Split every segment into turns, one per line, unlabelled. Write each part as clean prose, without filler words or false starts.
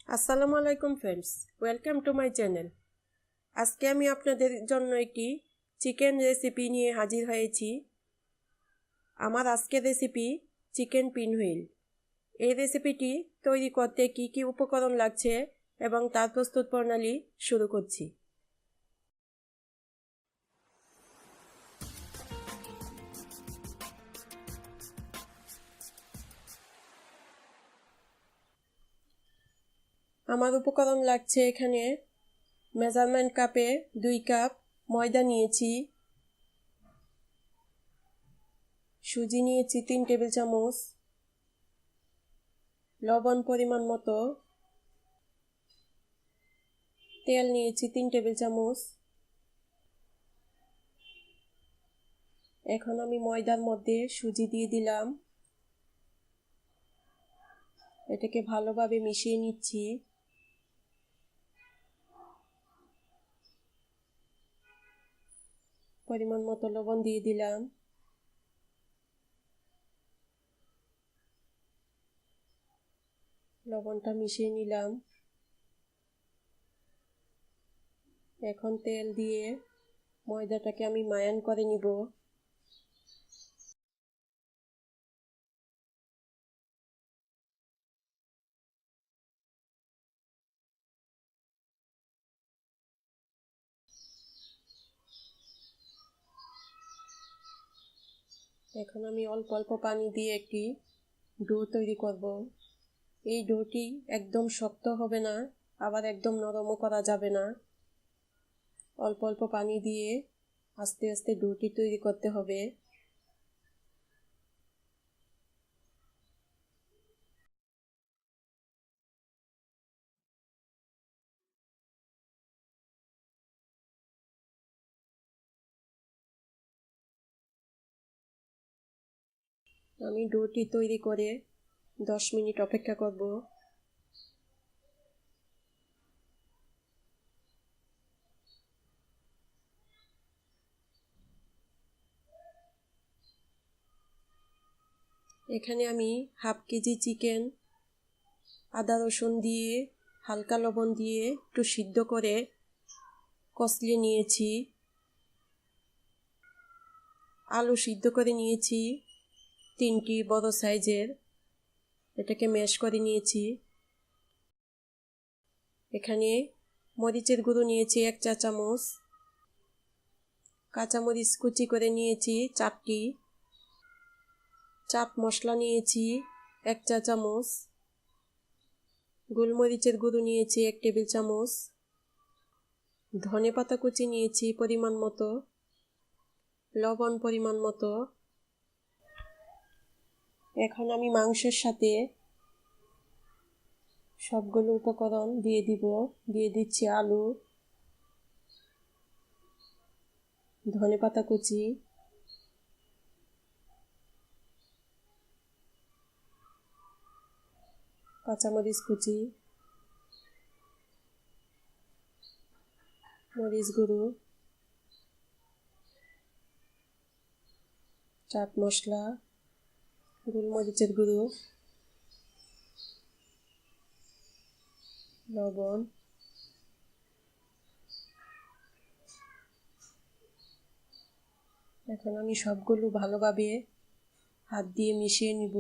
আসসালামু আলাইকুম friends, welcome to my channel. আজকে আমি আপনাদের জন্য একটি চিকেন রেসিপি নিয়ে হাজির হয়েছি। আমার আজকের রেসিপি চিকেন পিনহুইল। এই রেসিপিটি তৈরি করতে কি কি উপকরণ লাগছে এবং তার প্রস্তুত প্রণালী শুরু করছি। আমার উপকরণ লাগছে এখানে মেজারমেন্ট কাপে 2 কাপ ময়দা নিয়েছি, সুজি নিয়েছি 3 টেবিল চামচ, লবণ পরিমাণ মতো, তেল নিয়েছি 3 টেবিল চামচ। এখন আমি ময়দার মধ্যে সুজি দিয়ে দিলাম, এটাকে ভালোভাবে মিশিয়ে নিচ্ছি। পরিমাণ মতো লবণ দিয়ে দিলাম। লবণটা মিশিয়ে নিলাম। এখন তেল দিয়ে ময়দাটাকে আমি ময়ান করে নিব। এখন আমি অল্প অল্প পানি দিয়ে একটি ডো তৈরি করব। এই ডোটি একদম শক্ত হবে না, আবার একদম নরমও করা যাবে না। অল্প অল্প পানি দিয়ে আস্তে আস্তে ডোটি তৈরি করতে হবে। আমি ডোটি তৈরি করে 10 মিনিট অপেক্ষা করব। এখানে আমি হাফ কেজি চিকেন আদা রসুন দিয়ে হালকা লবণ দিয়ে একটু সিদ্ধ করে কষলিয়ে নিয়েছি। আলু সিদ্ধ করে নিয়েছি 3টি বড় সাইজের, এটাকে ম্যাশ করে নিয়েছি। এখানে মরিচের গুঁড়ো নিয়েছি 1 চা চামচ, কাঁচামরিচ কুচি করে নিয়েছি 4টি, চাট মশলা নিয়েছি 1 চা চামচ, গোলমরিচের গুঁড়ো নিয়েছি 1 টেবিল চামচ, ধনেপাতা কুচি নিয়েছি পরিমাণ মতো, লবণ পরিমাণ মতো। এখন আমি মাংসের সাথে সবগুলো উপকরণ দিয়ে দিচ্ছি আলু, ধনেপাতা কুচি, কাঁচামরিচ কুচি, মরিচ গুঁড়ো, চাট মশলা, গোলমরিচের গুঁড়ো, লবণ। এখন আমি সবগুলো ভালোভাবে হাত দিয়ে মিশিয়ে নিব।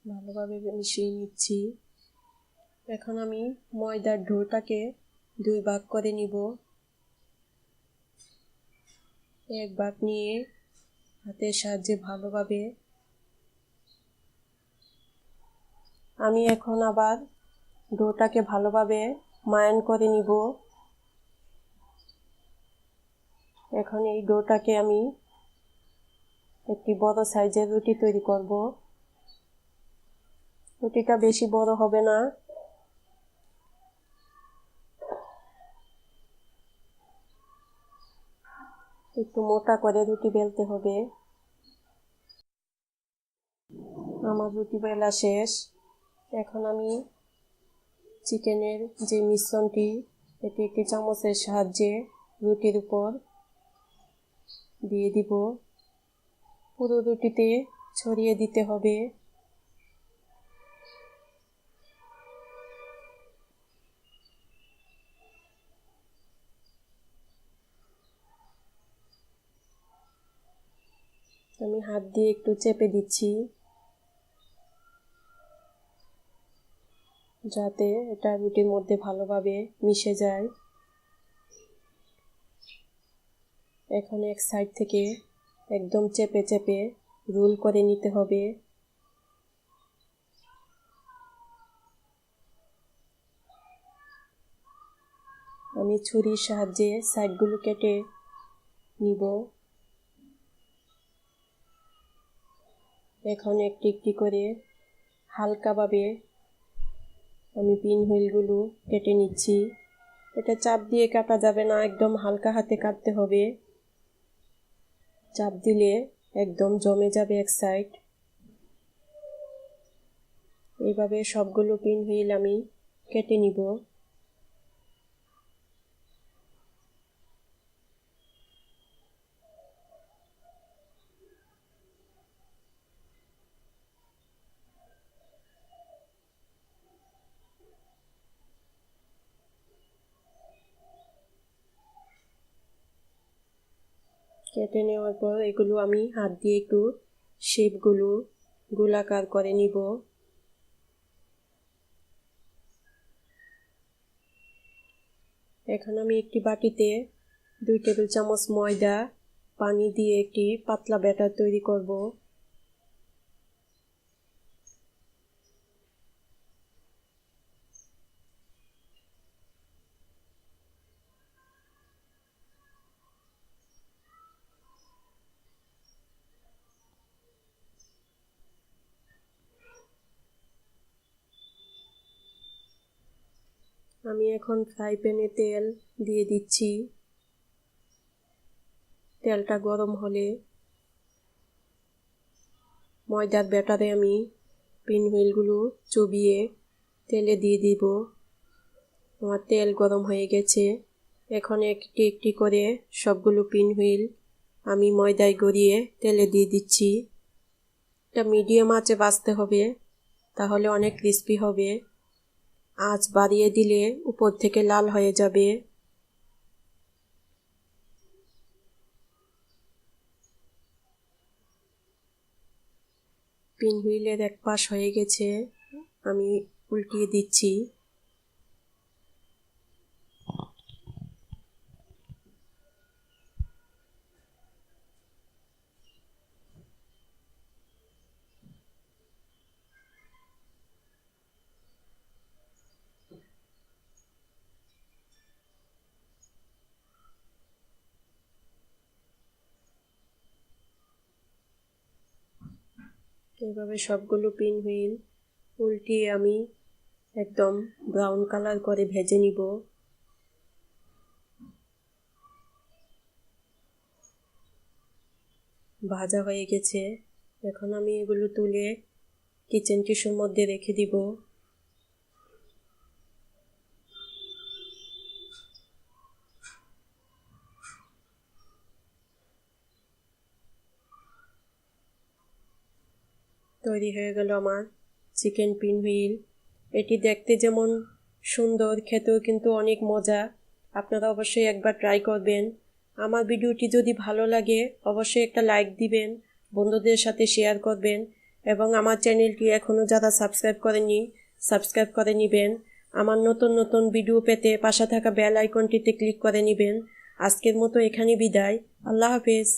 ভালোভাবে মিশিয়ে নিচ্ছি। এখন আমি ময়দার ডোটাকে 2 ভাগ করে নিব। এক ভাগ নিয়ে হাতের সাহায্যে ভালোভাবে আমি এখন আবার ডোটাকে ভালোভাবে ময়ান করে নিব। এখন এই ডোটাকে আমি একটি বড় সাইজের রুটি তৈরি করব। রুটিটা বেশি বড় হবে না, একটু মোটা করে রুটি বেলতে হবে। আমার রুটি বেলা শেষ। এখন আমি চিকেনের যে মিশ্রণটি এটি একটি চামচের সাহায্যে রুটির উপর দিয়ে দিব। পুরো রুটিতে ছড়িয়ে দিতে হবে। আমি হাত দিয়ে একটু চেপে দিচ্ছি যাতে এটা রুটির মধ্যে ভালোভাবে মিশে যায়। এখন এক সাইড থেকে একদম চেপে চেপে রোল করে নিতে হবে। আমি ছুরির সাহায্যে সাইডগুলো কেটে নিব। এখন একটি একটি করে হালকাভাবে আমি পিন হুইলগুলো কেটে নিচ্ছি। এটা চাপ দিয়ে কাটা যাবে না, একদম হালকা হাতে কাটতে হবে। চাপ দিলে একদম জমে যাবে এক সাইড। এইভাবে সবগুলো পিন হুইল আমি কেটে নিব। কেটে নেওয়ার পর এগুলো আমি হাত দিয়ে একটু শেপগুলো গোলাকার করে নিব। এখন আমি একটি বাটিতে 2 টেবিল চামচ ময়দা পানি দিয়ে একটি পাতলা ব্যাটার তৈরি করব। আমি এখন ফ্রাই প্যানে তেল দিয়ে দিচ্ছি। তেলটা গরম হলে ময়দার ব্যাটারে আমি পিন হুইলগুলো চুবিয়ে তেলে দিয়ে দিব। আমার তেল গরম হয়ে গেছে। এখন একটি একটি করে সবগুলো পিন হুইল আমি ময়দায় গড়িয়ে তেলে দিয়ে দিচ্ছি। এটা মিডিয়াম আঁচে ভাজতে হবে, তাহলে অনেক ক্রিস্পি হবে। আঁচ বাড়িয়ে দিলে উপর থেকে লাল হয়ে যাবে। পিন হুইলের এক পাশ হয়ে গেছে, আমি উল্টিয়ে দিচ্ছি। এভাবে সবগুলো পিন হুইল উল্টিয়ে আমি একদম ব্রাউন কালার করে ভেজে নিব। ভাজা হয়ে গেছে। এখন আমি এগুলো তুলে কিচেন টিস্যুর মধ্যে রেখে দিব। তৈরি হয়ে গেল আমার চিকেন পিন হুইল। এটি দেখতে যেমন সুন্দর, খেতেও কিন্তু অনেক মজা। আপনারা অবশ্যই একবার ট্রাই করবেন। আমার ভিডিওটি যদি ভালো লাগে অবশ্যই একটা লাইক দিবেন, বন্ধুদের সাথে শেয়ার করবেন এবং আমার চ্যানেলটি এখনও যারা সাবস্ক্রাইব করেননি সাবস্ক্রাইব করে নেবেন। আমার নতুন নতুন ভিডিও পেতে পাশে থাকা বেল আইকনটিতে ক্লিক করে নেবেন। আজকের মতো এখানে বিদায়। আল্লাহ হাফেজ।